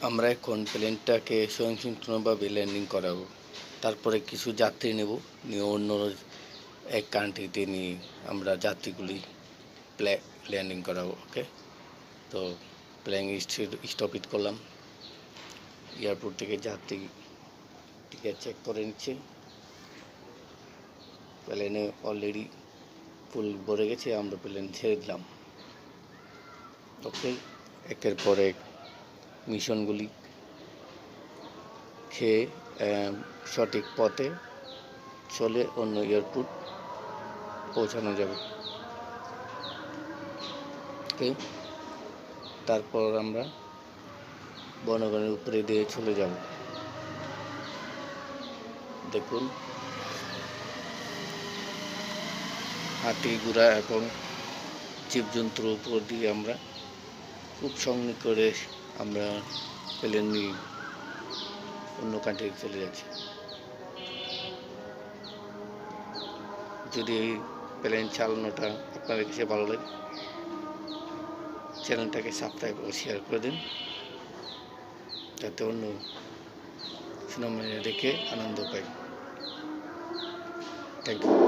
আমরা এখন প্লেনটাকে স্বয়ংক্রিয়ভাবে ল্যান্ডিং করাবো। তারপরে কিছু যাত্রী নেব, নিয়ে অন্য এক কান্ট্রিতে নিয়ে আমরা যাত্রীগুলি ল্যান্ডিং করাবো। ওকে, তো প্লেন স্টপিট করলাম। এয়ারপোর্ট থেকে যাত্রী টিকিট চেক করে নিচ্ছে। প্লেনে অলরেডি ফুল ভরে গেছে, আমরা প্লেন ছেড়ে দিলাম। ওকে, একের পর এক মিশনগুলি খেয়ে সঠিক পথে চলে অন্য এয়ারপোর্ট পৌঁছানো যাবে। ওকে, তারপর আমরা বনগণের উপরে দিয়ে চলে যাব। দেখুন, হাতি ঘোড়া এবং জীবজন্তুর উপর দিয়ে আমরা খুব সঙ্গে করে আমরা প্লেন নিয়ে অন্য কান্ট্রিতে চলে যাচ্ছি। যদি এই প্লেন চালানোটা আপনাদের কাছে ভালো লাগে, চ্যানেলটাকে সাবস্ক্রাইব ও শেয়ার করে দিন, যাতে অন্য সিনেমা দেখে আনন্দ পাই। Thank you.